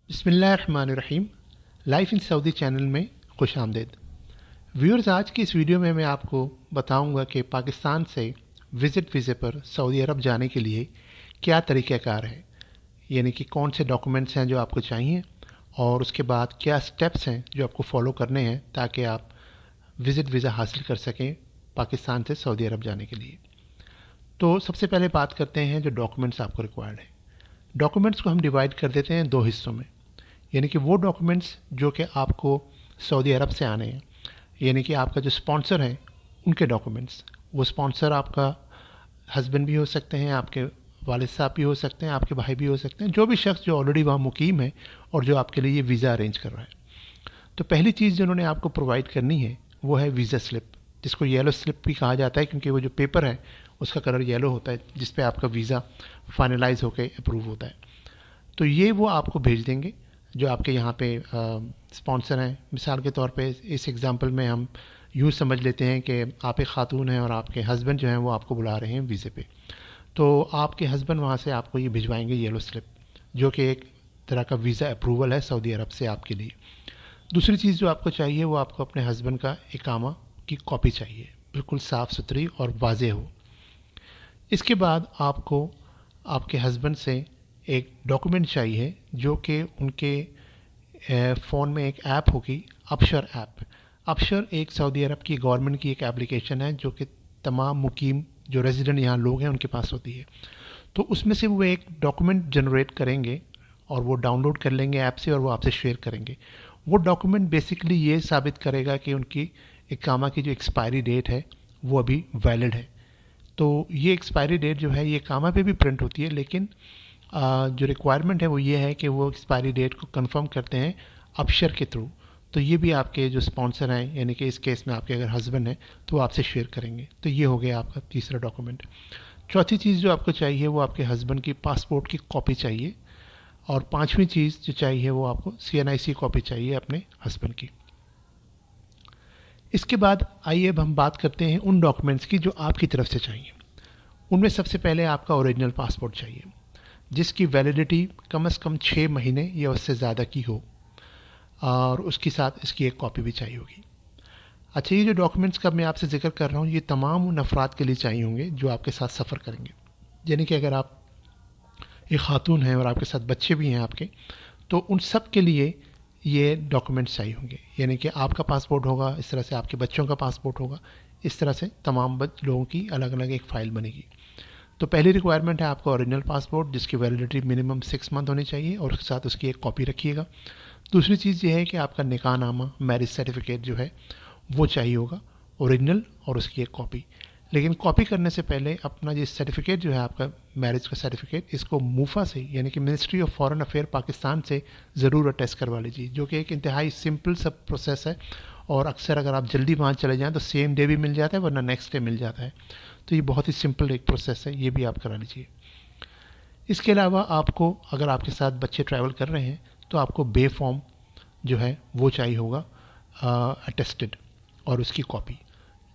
बिस्मिल्लाहिर्रहमानिर्रहीम। Life in Saudi channel में खुश आमदीद। व्यूअर्स, आज की इस वीडियो में मैं आपको बताऊंगा कि पाकिस्तान से विज़िट वीज़े पर सऊदी अरब जाने के लिए क्या तरीक़ाकार है, यानी कि कौन से डॉक्यूमेंट्स हैं जो आपको चाहिए और उसके बाद क्या स्टेप्स हैं जो आपको फॉलो करने हैं ताकि आप विज़िट वीज़ा हासिल कर सकें पाकिस्तान से सऊदी अरब जाने के लिए। तो सबसे पहले बात करते हैं जो डॉक्यूमेंट्स आपको रिक्वायर्ड है। डॉक्यूमेंट्स को हम डिवाइड कर देते हैं दो हिस्सों में, यानी कि वो डॉक्यूमेंट्स जो कि आपको सऊदी अरब से आने हैं, यानी कि आपका जो स्पॉन्सर है उनके डॉक्यूमेंट्स। वो स्पॉन्सर आपका हस्बैंड भी हो सकते हैं, आपके वालिद साहब भी हो सकते हैं, आपके भाई भी हो सकते हैं, जो भी शख्स जो ऑलरेडी वहाँ मुकीम है और जो आपके लिए ये वीज़ा अरेंज कर रहा है। तो पहली चीज़ जो उन्होंने आपको प्रोवाइड करनी है वो है वीज़ा स्लिप, जिसको येलो स्लिप भी कहा जाता है क्योंकि वो जो पेपर है उसका कलर येलो होता है जिस पे आपका वीज़ा फाइनलाइज होकर अप्रूव होता है। तो ये वो आपको भेज देंगे जो आपके यहाँ पे स्पॉन्सर हैं। मिसाल के तौर पे इस एग्ज़ाम्पल में हम यूँ समझ लेते हैं कि आप एक ख़ातून हैं और आपके हस्बैंड जो हैं वो आपको बुला रहे हैं वीज़े पे। तो आपके हस्बैंड वहाँ से आपको ये भिजवाएंगे येलो स्लिप, जो कि एक तरह का वीज़ा अप्रूवल है सऊदी अरब से आपके लिए। दूसरी चीज़ जो आपको चाहिए वो आपको अपने हस्बैंड का इकामा की कॉपी चाहिए, बिल्कुल साफ़ सुथरी और वाज़ेह हो। इसके बाद आपको आपके हस्बैंड से एक डॉक्यूमेंट चाहिए जो कि उनके फ़ोन में एक ऐप होगी, अबशर ऐप। अबशर एक सऊदी अरब की गवर्नमेंट की एक एप्लीकेशन है जो कि तमाम मुकीम जो रेजिडेंट यहाँ लोग हैं उनके पास होती है। तो उसमें से वो एक डॉक्यूमेंट जनरेट करेंगे और वो डाउनलोड कर लेंगे ऐप से और वो आपसे शेयर करेंगे। वो डॉक्यूमेंट बेसिकली ये साबित करेगा कि उनकी इकामा की जो एक्सपायरी डेट है वो अभी वैलिड है। तो ये एक्सपायरी डेट जो है ये इकामा पे भी प्रिंट होती है, लेकिन जो रिक्वायरमेंट है वो ये है कि वो एक्सपायरी डेट को कंफर्म करते हैं अबशर के थ्रू। तो ये भी आपके जो स्पॉन्सर हैं, यानी कि इस केस में आपके अगर हस्बैंड हैं तो वो आपसे शेयर करेंगे। तो ये हो गया आपका तीसरा डॉक्यूमेंट। चौथी चीज़ जो आपको चाहिए वो आपके हस्बैंड की पासपोर्ट की कॉपी चाहिए। और पांचवी चीज़ जो चाहिए वो आपको CNIC कॉपी चाहिए अपने हस्बैंड की। इसके बाद आइए अब हम बात करते हैं उन डॉक्यूमेंट्स की जो आपकी तरफ से चाहिए। उनमें सबसे पहले आपका ओरिजिनल पासपोर्ट चाहिए जिसकी वैलिडिटी कम से कम 6 महीने या उससे ज़्यादा की हो, और उसके साथ इसकी एक कॉपी भी चाहिए होगी। अच्छा, ये जो डॉक्यूमेंट्स का मैं आपसे जिक्र कर रहा हूँ ये तमाम उन अफराद के लिए चाहिए होंगे जो आपके साथ सफ़र करेंगे। यानी कि अगर आप एक ख़ातून हैं और आपके साथ बच्चे भी हैं आपके, तो उन सब के लिए ये डॉक्यूमेंट्स चाहिए होंगे। यानी कि आपका पासपोर्ट होगा, इस तरह से आपके बच्चों का पासपोर्ट होगा, इस तरह से तमाम लोगों की अलग अलग एक फ़ाइल बनेगी। तो पहली रिक्वायरमेंट है आपका ओरिजिनल पासपोर्ट जिसकी वैलिडिटी मिनिमम 6 मंथ होनी चाहिए और उसके साथ उसकी एक कॉपी रखिएगा। दूसरी चीज़ ये है कि आपका निकाह नामा, मैरिज सर्टिफिकेट जो है वो चाहिए होगा, ओरिजिनल और उसकी एक कॉपी। लेकिन कॉपी करने से पहले अपना ये सर्टिफिकेट जो है आपका मैरिज का सर्टिफिकेट, इसको मूफा से यानी कि ministry of foreign affair Pakistan से ज़रूर अटेस्ट करवा लीजिए, जो कि एक इंतहाई सिंपल सब प्रोसेस है। और अक्सर अगर आप जल्दी वहाँ चले जाएँ तो सेम डे भी मिल जाता है, वरना नेक्स्ट डे मिल जाता है। तो ये बहुत ही सिंपल एक प्रोसेस है, ये भी आप करा लीजिए। इसके अलावा आपको, अगर आपके साथ बच्चे ट्रैवल कर रहे हैं तो आपको बे फॉर्म जो है वो चाहिए होगा अटेस्टेड, और उसकी कॉपी।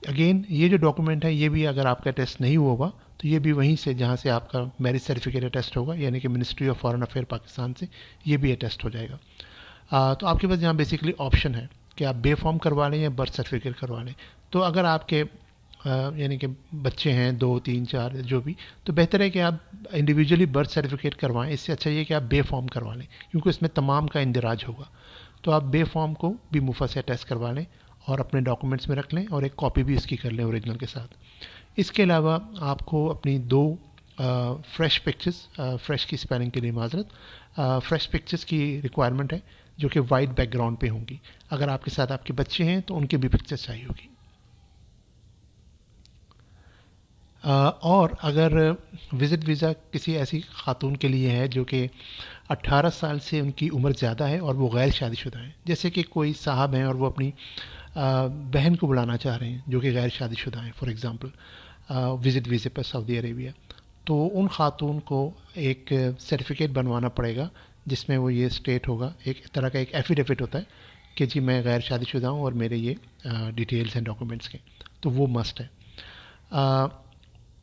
अगेन ये जो डॉक्यूमेंट है ये भी अगर आपका टेस्ट नहीं हुआ होगा तो ये भी वहीं से जहाँ से आपका मैरिज सर्टिफिकेट अटेस्ट होगा, यानी कि ministry of foreign affair Pakistan से ये भी अटेस्ट हो जाएगा। तो आपके पास यहाँ बेसिकली ऑप्शन है कि आप बे फॉर्म करवा लें या बर्थ सर्टिफिकेट करवा लें। तो अगर आपके यानी कि बच्चे हैं 2, 3, 4 जो भी, तो बेहतर है कि आप इंडिविजुअली बर्थ सर्टिफिकेट करवाएं। इससे अच्छा ये कि आप बे फॉर्म करवा लें क्योंकि उसमें तमाम का इंदिराज होगा। तो आप बे फॉर्म को भी मुफा से अटैच करवा लें और अपने डॉक्यूमेंट्स में रख लें और एक कॉपी भी इसकी कर लें ओरिजिनल के साथ। इसके अलावा आपको अपनी 2 फ्रेश पिक्चर्स, फ्रेश की स्पेलिंग के लिए माजरत, फ्रेश पिक्चर्स की रिक्वायरमेंट है जो कि वाइट बैकग्राउंड पे होंगी। अगर आपके साथ आपके बच्चे हैं तो उनकी भी पिक्चर्स चाहिए होगी। और अगर विज़िट वीज़ा किसी ऐसी ख़ातून के लिए है जो कि 18 साल से उनकी उम्र ज़्यादा है और वो गैर शादीशुदा हैं, जैसे कि कोई साहब हैं और वो अपनी बहन को बुलाना चाह रहे हैं जो कि गैर शादीशुदा हैं फॉर एग्ज़ाम्पल विज़िट वीज़े पर सऊदी अरेबिया, तो उन ख़ातून को एक सर्टिफिकेट बनवाना पड़ेगा जिसमें वो ये स्टेट होगा, एक तरह का एक एफिडेविट होता है कि जी मैं गैर शादीशुदा हूँ और मेरे ये डिटेल्स हैं डॉक्यूमेंट्स के। तो वो मस्ट है।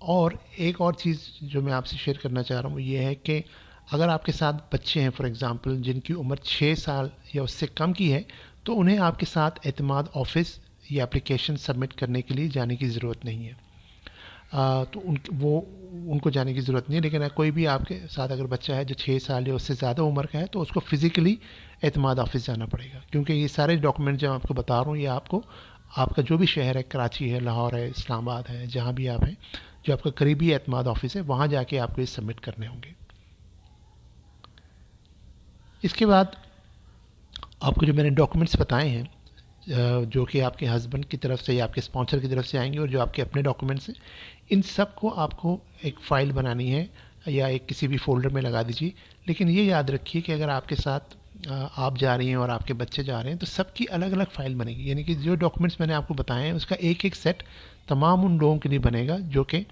और एक और चीज़ जो मैं आपसे शेयर करना चाह रहा हूँ वो ये है कि اگر آپ کے ساتھ بچے ہیں فار ایگزامپل جن کی عمر 6 سال یا اس سے کم کی ہے تو انہیں آپ کے ساتھ اعتماد آفس یا اپلیکیشن سبمٹ کرنے کے لیے جانے کی ضرورت نہیں ہے. تو ان کو جانے کی ضرورت نہیں ہے. لیکن کوئی بھی آپ کے ساتھ اگر بچہ ہے جو 6 سال یا اس سے زیادہ عمر کا ہے تو اس کو فزیکلی اعتماد آفس جانا پڑے گا, کیونکہ یہ سارے ڈاکومنٹ جو میں آپ کو بتا رہا ہوں یہ آپ کو آپ کا جو بھی شہر ہے, کراچی ہے, لاہور ہے, اسلام آباد ہے, جہاں بھی آپ ہیں, جو آپ کا قریبی اعتماد آفس ہے وہاں جا کے آپ کو یہ سبمٹ کرنے ہوں گے. اس کے بعد آپ کو جو میں نے ڈاکومنٹس بتائے ہیں جو کہ آپ کے ہسبینڈ کی طرف سے یا آپ کے اسپانسر کی طرف سے آئیں گے اور جو آپ کے اپنے ڈاکومنٹس ہیں, ان سب کو آپ کو ایک فائل بنانی ہے یا ایک کسی بھی فولڈر میں لگا دیجیے. لیکن یہ یاد رکھیے کہ اگر آپ کے ساتھ آپ جا رہی ہیں اور آپ کے بچے جا رہے ہیں تو سب کی الگ الگ فائل بنے گی. یعنی کہ جو ڈاکومنٹس میں نے آپ کو بتائے ہیں اس کا ایک ایک سیٹ تمام ان لوگوں کے لیے بنے گا جو کہ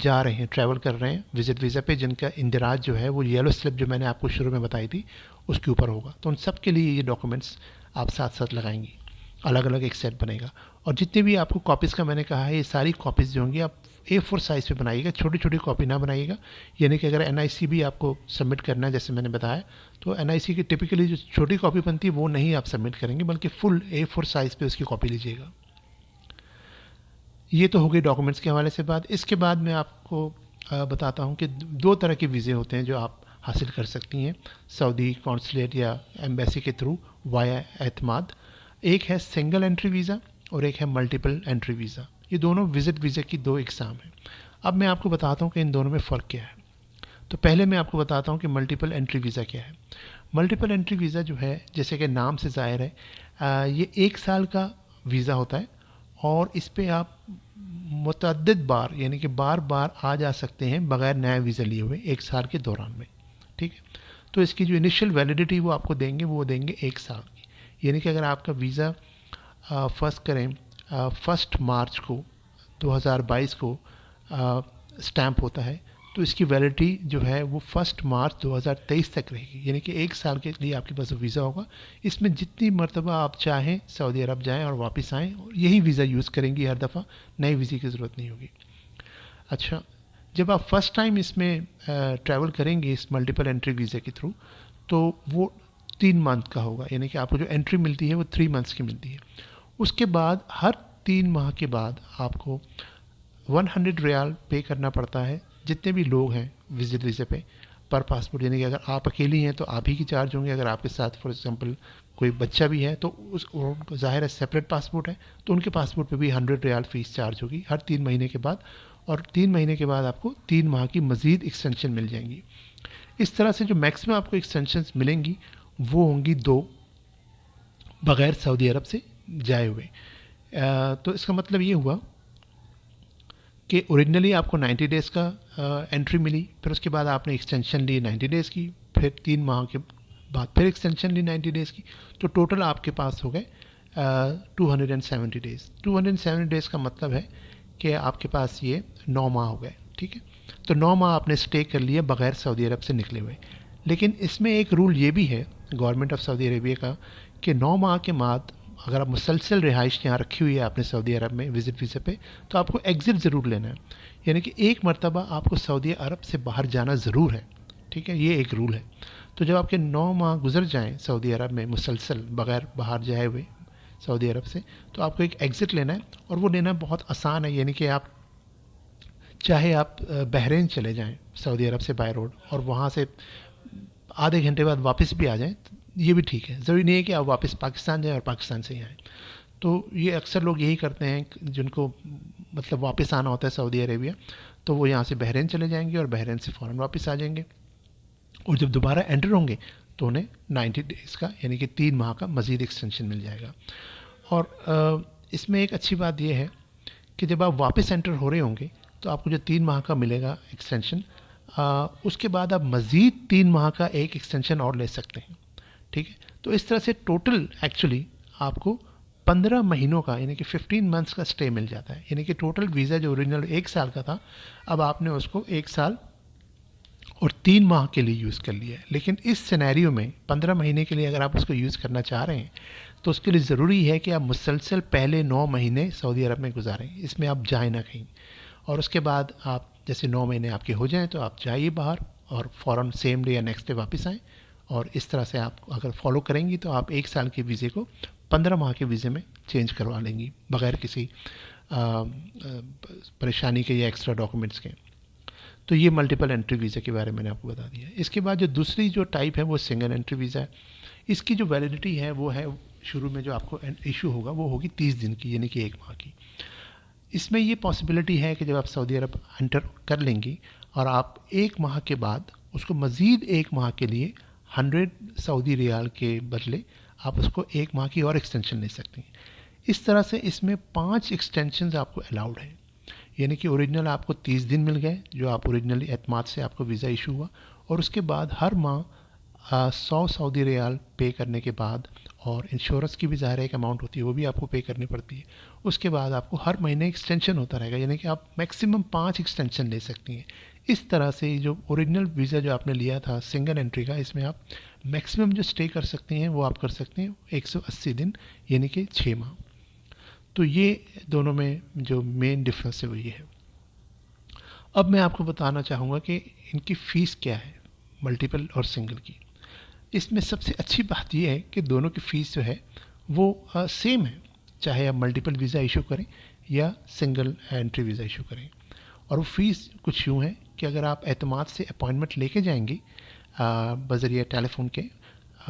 جا رہے ہیں, ٹریول کر رہے ہیں وزٹ ویزا پہ, جن کا اندراج جو ہے وہ یلو سلپ جو میں نے آپ کو شروع میں بتائی تھی اس کے اوپر ہوگا. تو ان سب کے لیے یہ ڈاکومنٹس آپ ساتھ ساتھ لگائیں گی, الگ الگ ایک سیٹ بنے گا. اور جتنے بھی آپ کو کاپیز کا میں نے کہا ہے یہ ساری کاپیز جو ہوں گی آپ A4 سائز پہ بنائیے گا, چھوٹی چھوٹی کاپی نہ بنائیے گا. یعنی کہ اگر NIC بھی آپ کو سبمٹ کرنا ہے جیسے میں نے بتایا تو NIC کی ٹپکلی جو چھوٹی کاپی بنتی ہے وہ نہیں آپ سبمٹ کریں گے بلکہ فل A4 سائز پہ اس کی کاپی لیجیے گا. یہ تو ہو گئی ڈاکومنٹس کے حوالے سے بات. اس کے بعد میں آپ کو بتاتا ہوں کہ 2 طرح کے ویزے ہوتے ہیں جو آپ حاصل کر سکتی ہیں سعودی کونسلیٹ یا ایمبیسی کے تھرو وایا اعتماد. ایک ہے سنگل انٹری ویزا اور ایک ہے ملٹیپل انٹری ویزا. یہ دونوں وزٹ ویزا کی 2 اقسام ہیں. اب میں آپ کو بتاتا ہوں کہ ان دونوں میں فرق کیا ہے. تو پہلے میں آپ کو بتاتا ہوں کہ ملٹیپل انٹری ویزا کیا ہے. ملٹیپل انٹری ویزا جو ہے جیسے کہ نام سے ظاہر ہے یہ 1 سال کا ویزا ہوتا ہے اور اس پہ آپ متعدد بار یعنی کہ بار بار آ جا سکتے ہیں بغیر نیا ویزا لیے ہوئے 1 سال کے دوران میں. ٹھیک ہے, تو اس کی جو انیشیل ویلیڈیٹی وہ آپ کو دیں گے وہ دیں گے 1 سال کی. یعنی کہ اگر آپ کا ویزا فرض کریں 1 مارچ کو 2022 کو اسٹیمپ ہوتا ہے تو اس کی ویلیڈیٹی جو ہے وہ 1 مارچ 2023 تک رہے گی. یعنی کہ 1 سال کے لیے آپ کے پاس ویزا ہوگا. اس میں جتنی مرتبہ آپ چاہیں سعودی عرب جائیں اور واپس آئیں اور یہی ویزا یوز کریں گی ہر دفعہ, نئے ویزے کی ضرورت نہیں ہوگی. اچھا, جب آپ فرسٹ ٹائم اس میں ٹریول کریں گے اس ملٹیپل انٹری ویزے کے تھرو تو وہ 3 منتھ کا ہوگا. یعنی کہ آپ کو جو انٹری ملتی ہے وہ 3 منتھس کی ملتی ہے. اس کے بعد ہر 3 ماہ کے بعد آپ کو 100 ریال پے کرنا پڑتا ہے جتنے بھی لوگ ہیں وزٹ ویزے پہ پر پاسپورٹ. یعنی کہ اگر آپ اکیلی ہیں تو آپ ہی کی چارج ہوں گے, اگر آپ کے ساتھ فار ایگزامپل کوئی بچہ بھی ہے تو ظاہر ہے سیپریٹ پاسپورٹ ہے تو ان کے پاسپورٹ پہ بھی 100 ریال فیس چارج ہوگی ہر 3 مہینے کے بعد. اور 3 مہینے کے بعد آپ کو 3 ماہ کی مزید ایکسٹینشن مل جائیں گی. اس طرح سے جو میکسیمم آپ کو ایکسٹینشنز ملیں گی وہ ہوں گی 2 بغیر سعودی عرب سے جائے ہوئے. تو اس کا مطلب یہ ہوا کہ اوریجنلی آپ کو 90 ڈیز کا انٹری ملی, پھر اس کے بعد آپ نے ایکسٹینشن لی 90 ڈیز کی, پھر 3 ماہ کے بعد پھر ایکسٹینشن لی 90 ڈیز کی, تو ٹوٹل آپ کے پاس ہو گئے 270 ڈیز. 270 ڈیز کا مطلب ہے کہ آپ کے پاس یہ 9 ماہ ہو گئے. ٹھیک ہے, تو 9 ماہ آپ نے اسٹے کر لیا بغیر سعودی عرب سے نکلے ہوئے. لیکن اس میں ایک رول یہ بھی ہے گورنمنٹ آف سعودی عربیہ کا کہ 9 ماہ کے بعد اگر آپ مسلسل رہائش یہاں رکھی ہوئی ہے آپ نے سعودی عرب میں وزٹ ویزا پہ تو آپ کو ایگزٹ ضرور لینا ہے. یعنی کہ ایک مرتبہ آپ کو سعودی عرب سے باہر جانا ضرور ہے. ٹھیک ہے, یہ ایک رول ہے. تو جب آپ کے 9 ماہ گزر جائیں سعودی عرب میں مسلسل بغیر باہر جائے ہوئے سعودی عرب سے تو آپ کو ایک ایگزٹ لینا ہے, اور وہ لینا بہت آسان ہے. یعنی کہ آپ چاہے آپ بحرین چلے جائیں سعودی عرب سے بائی روڈ اور وہاں سے آدھے گھنٹے بعد واپس بھی آ جائیں, یہ بھی ٹھیک ہے. ضروری نہیں ہے کہ آپ واپس پاکستان جائیں اور پاکستان سے ہی آئیں. تو یہ اکثر لوگ یہی کرتے ہیں جن کو مطلب واپس آنا ہوتا ہے سعودی عربیہ, تو وہ یہاں سے بحرین چلے جائیں گے اور بحرین سے فوراً واپس آ جائیں گے, اور جب دوبارہ انٹر ہوں گے تو انہیں 90 ڈیز کا یعنی کہ 3 ماہ کا مزید ایکسٹینشن مل جائے گا. اور اس میں ایک اچھی بات یہ ہے کہ جب آپ واپس انٹر ہو رہے ہوں گے تو آپ کو جو 3 ماہ کا ملے گا ایکسٹینشن, اس کے بعد آپ مزید 3 ماہ کا ایک ایکسٹینشن اور لے سکتے ہیں. ٹھیک ہے, تو اس طرح سے ٹوٹل ایکچولی آپ کو 15 مہینوں کا یعنی کہ 15 منتھس کا اسٹے مل جاتا ہے. یعنی کہ ٹوٹل ویزا جو اوریجنل 1 سال کا تھا اب آپ نے اس کو 1 سال اور 3 ماہ کے لیے یوز کر لیا ہے. لیکن اس سینیریو میں 15 مہینے کے لیے اگر آپ اس کو یوز کرنا چاہ رہے ہیں تو اس کے لیے ضروری ہے کہ آپ مسلسل پہلے 9 مہینے سعودی عرب میں گزاریں, اس میں آپ جائیں نہ کہیں, اور اس کے بعد آپ جیسے 9 مہینے آپ کے ہو جائیں تو آپ جائیے باہر और फ़ौरन सेम डे या नेक्स्ट डे वापस आएँ। और इस तरह से आप अगर फॉलो करेंगी तो आप 1 साल के वीज़े को 15 माह के वीज़े में चेंज करवा लेंगी बगैर किसी परेशानी के या एक्स्ट्रा डॉक्यूमेंट्स के। तो ये मल्टीपल एंट्री वीज़ा के बारे में मैंने आपको बता दिया। इसके बाद जो दूसरी जो टाइप है वो सिंगल एंट्री वीज़ा है। इसकी जो वैलिडिटी है वो है, शुरू में जो आपको इशू होगा वो होगी 30 दिन की, यानी कि 1 माह की। इसमें ये पॉसिबिलिटी है कि जब आप सऊदी अरब एंटर कर लेंगी और आप 1 माह के बाद उसको मज़ीद 1 माह के लिए 100 सऊदी रियाल के बदले आप उसको 1 माह की और एक्सटेंशन ले सकती हैं। इस तरह से इसमें 5 एक्सटेंशन आपको अलाउड है, यानी कि ओरिजिनल आपको 30 दिन मिल गए जो आप ओरिजिनली एतमाद से आपको वीज़ा इशू हुआ, और उसके बाद हर माह 100 सऊदी रियाल पे करने के बाद, और इंश्योरेंस की भी ज़ाहिर एक अमाउंट होती है वो भी आपको पे करनी पड़ती है। उसके बाद आपको हर महीने एक्सटेंशन होता रहेगा, यानी कि आप मैक्सिमम 5 एक्सटेंशन ले सकती हैं। इस तरह से जो ओरिजिनल वीज़ा जो आपने लिया था सिंगल एंट्री का, इसमें आप मैक्सिमम जो स्टे कर सकती हैं वो आप कर सकते हैं 180 दिन, यानी कि 6 माह। तो ये दोनों में जो मेन डिफरेंस है वो ये है। अब मैं आपको बताना चाहूँगा कि इनकी फ़ीस क्या है, मल्टीपल और सिंगल की। इसमें सबसे अच्छी बात यह है कि दोनों की फ़ीस जो है वो सेम है, चाहे आप मल्टीपल वीज़ा इशू करें या सिंगल एंट्री वीज़ा इशू करें। और वो फ़ीस कुछ यूँ है कि अगर आप एतमाद से अपॉइंटमेंट लेके जाएंगी बज़रिया टेलीफोन के,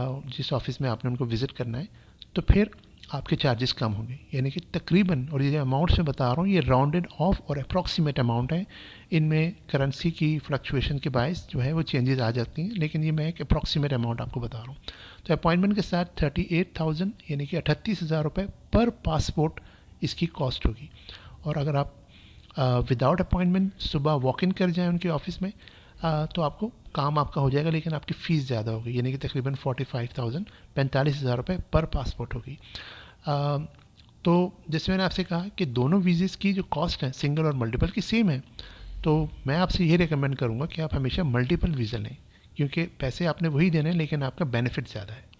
जिस ऑफिस में आपने उनको विज़िट करना है, तो फिर आपके चार्जेस कम होंगे, यानी कि तकरीबन, और ये जो अमाउंट्स मैं बता रहा हूँ ये राउंडेड ऑफ और अप्रॉक्सीमेट अमाउंट है। इनमें करेंसी की फ्लक्चुएशन के बायस जो है वो चेंजेस आ जाती हैं, लेकिन ये मैं एक अप्रॉक्सीमेट अमाउंट आपको बता रहा हूँ। तो अपॉइंटमेंट के साथ 38,000 यानी कि 38,000 रुपये पर पासपोर्ट इसकी कॉस्ट होगी। और अगर आप विदाउट अपॉइंटमेंट सुबह वॉक इन कर जाएँ उनके ऑफिस में, तो आपको काम आपका हो जाएगा, लेकिन आपकी फ़ीस ज़्यादा होगी, यानी कि तकरीबन 45,000 45,000 रुपये पर पासपोर्ट होगी। तो जैसे मैंने आपसे कहा कि दोनों वीज़ेस की जो कॉस्ट है सिंगल और मल्टीपल की सेम है, तो मैं आपसे ये रिकमेंड करूँगा कि आप हमेशा मल्टीपल वीज़ा लें, क्योंकि पैसे आपने वही देने हैं लेकिन आपका बेनिफिट ज़्यादा है।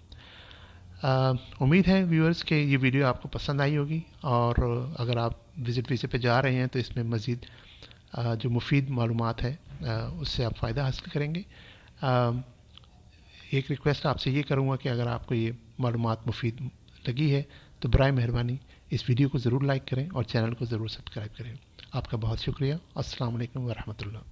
उम्मीद है व्यूअर्स कि ये वीडियो आपको पसंद आई होगी, और अगर आप विज़िट वीज़े पे जा रहे हैं तो इसमें मज़ीद जो मुफीद मालूमात है उससे आप फ़ायदा हासिल करेंगे। एक रिक्वेस्ट आपसे ये करूँगा कि अगर आपको ये मालूमात मुफीद लगी है तो बराए मेहरबानी इस वीडियो को ज़रूर लाइक करें और चैनल को ज़रूर सब्सक्राइब करें। आपका बहुत शुक्रिया। अस्सलाम वालेकुम व रहमतुल्लाह।